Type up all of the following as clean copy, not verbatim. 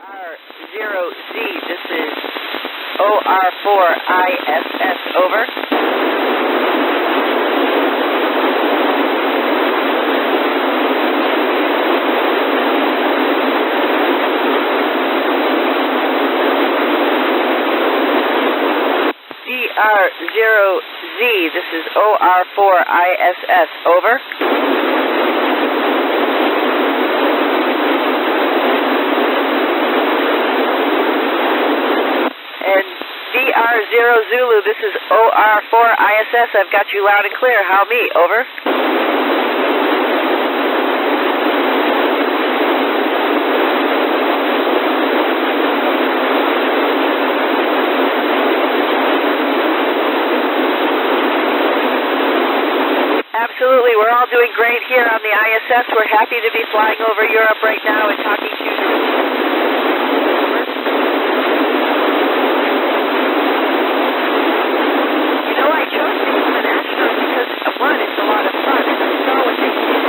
DR0Z, this is OR4ISS, over. DR0Z, this is OR4ISS, over. And DR0 Zulu, this is OR4ISS, I've got you loud and clear. How me, over. Absolutely, we're all doing great here on the ISS. We're happy to be flying over Europe right now and talking to you. You know, I chose to become an astronaut because, one, it's a lot of fun, and I saw what they did.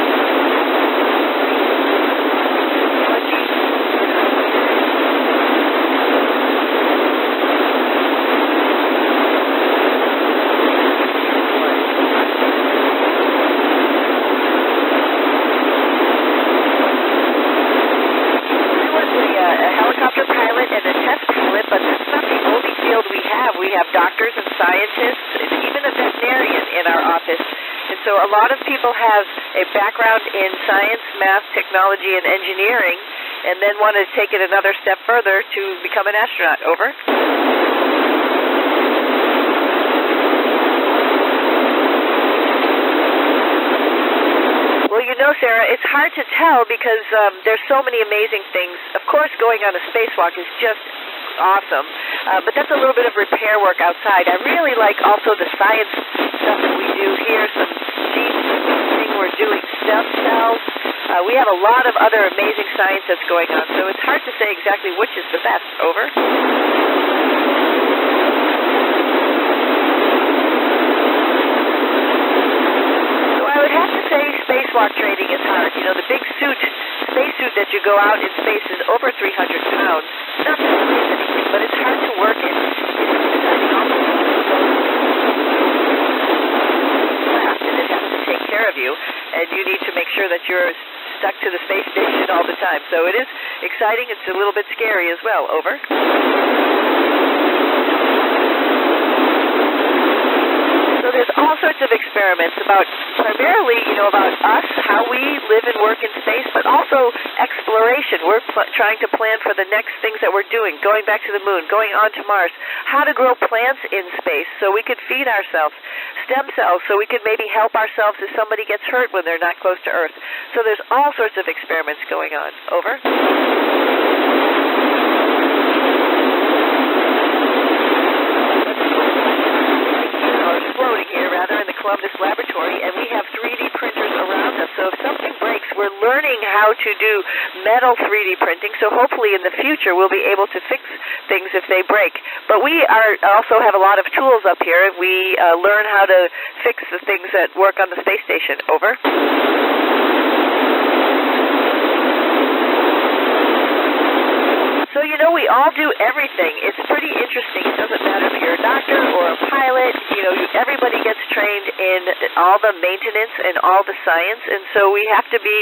We have doctors and scientists and even a veterinarian in our office. And so a lot of people have a background in science, math, technology, and engineering, and then want to take it another step further to become an astronaut. Over. Well, you know, Sarah, it's hard to tell because there's so many amazing things. Of course, going on a spacewalk is just awesome, but that's a little bit of repair work outside. I really like also the science stuff that we do here, some gene sequencing, we're doing stem cells. We have a lot of other amazing science that's going on, so it's hard to say exactly which is the best. Over. Spacewalk training is hard. You know, the big spacesuit that you go out in space is over 300 pounds. Not that it weighs anything, but it's hard to work in. And it has to take care of you, and you need to make sure that you're stuck to the space station all the time. So it is exciting. It's a little bit scary as well. Over. There's all sorts of experiments about primarily, about us, how we live and work in space, but also exploration. We're trying to plan for the next things that we're doing, going back to the moon, going on to Mars, how to grow plants in space so we could feed ourselves, stem cells so we could maybe help ourselves if somebody gets hurt when they're not close to Earth. So there's all sorts of experiments going on. Over. In the Columbus Laboratory, and we have 3D printers around us. So if something breaks, we're learning how to do metal 3D printing, so hopefully in the future we'll be able to fix things if they break. But we also have a lot of tools up here. We learn how to fix the things that work on the space station. Over. So, we all do everything. It's pretty interesting. It doesn't matter if you're a doctor or a pilot. Everybody gets trained in all the maintenance and all the science, and so we have to be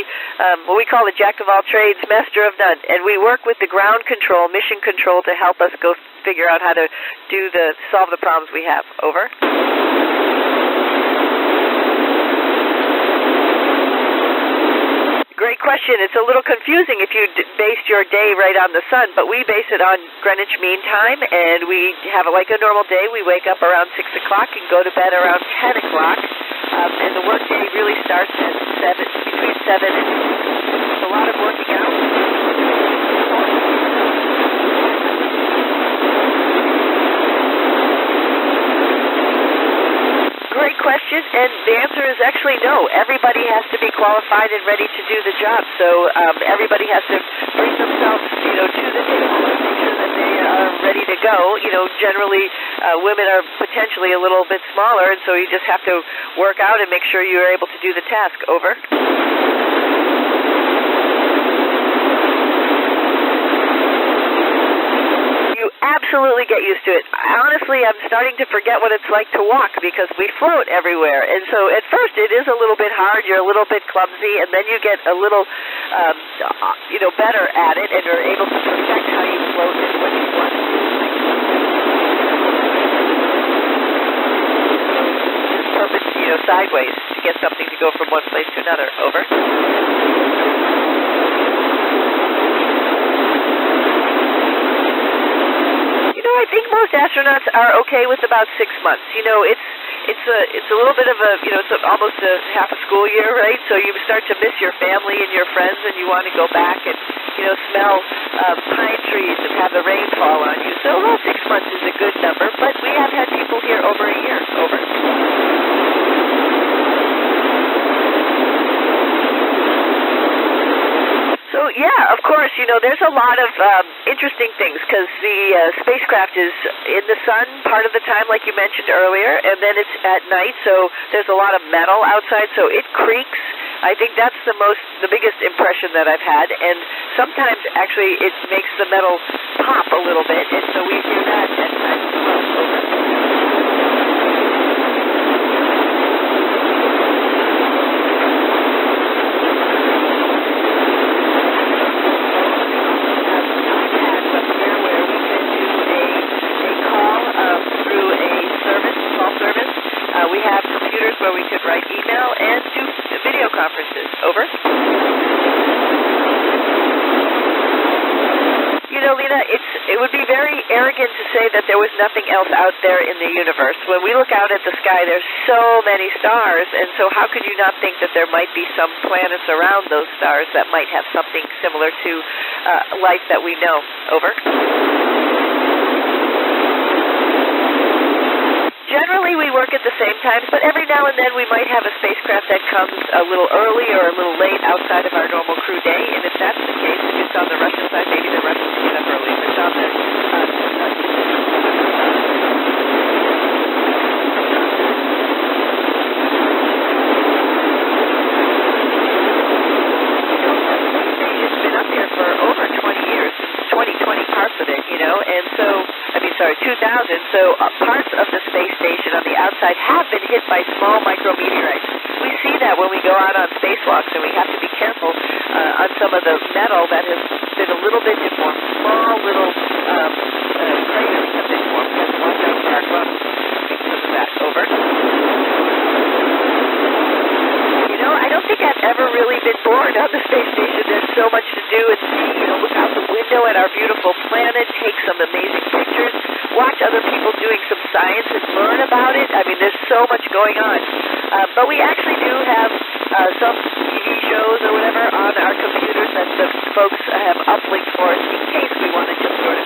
what we call a jack of all trades, master of none. And we work with the ground control, mission control to help us go figure out how to solve the problems we have. Over. Great question. It's a little confusing if you based your day right on the sun, but we base it on Greenwich Mean Time, and we have it like a normal day. We wake up around 6 o'clock and go to bed around 10 o'clock, and the work day really starts at between 7 and 8. It's a lot of working out. Great question, and the answer is actually no. Everybody has to be qualified and ready to do the job, so everybody has to bring themselves, to the table and make sure that they are ready to go. Generally, women are potentially a little bit smaller, and so you just have to work out and make sure you're able to do the task. Over. absolutely get used to it. Honestly, I'm starting to forget what it's like to walk because we float everywhere. And so at first it is a little bit hard. You're a little bit clumsy, and then you get a little, better at it, and you're able to perfect how you float and what you want to do. Purpose, sideways to get something to go from one place to another. Over. I think most astronauts are okay with about 6 months. It's a little bit of it's almost a half a school year, right? So you start to miss your family and your friends, and you want to go back and smell pine trees and have the rain fall on you. So about 6 months is a good number, but we have had people here over a year. Over. So, yeah, of course, there's a lot of interesting things because the spacecraft is in the sun part of the time, like you mentioned earlier, and then it's at night, so there's a lot of metal outside, so it creaks. I think that's the biggest impression that I've had, and sometimes, actually, it makes the metal pop a little bit, and so we hear that at night as well. Over. We have computers where we could write email and do video conferences. Over. Lena, it would be very arrogant to say that there was nothing else out there in the universe. When we look out at the sky, there's so many stars, and so how could you not think that there might be some planets around those stars that might have something similar to life that we know? Over. Generally, we work at the same times, but every now and then we might have a spacecraft that comes a little early or a little late outside of our normal crew day, and if that's the case, if it's on the Russian side, maybe the Russians get up early. If it's on the it's been up here for over 20 years, 20 parts of it, and so, 2000, so parts of the space station on the outside have been hit by small micrometeorites. We see that when we go out on spacewalks, and we have to be careful on some of the metal that has been a little bit deformed. Small little craters have been formed. We have to watch out for our gloves because of that. Over. I don't think I've ever really been bored on the space station. There's so much to do and see. Look out the window at our beautiful planet, take some amazing pictures, watch other people doing some science and learn about it. There's so much going on. But we actually do have some TV shows or whatever on our computers that the folks have uplinked for us in case we want to just sort of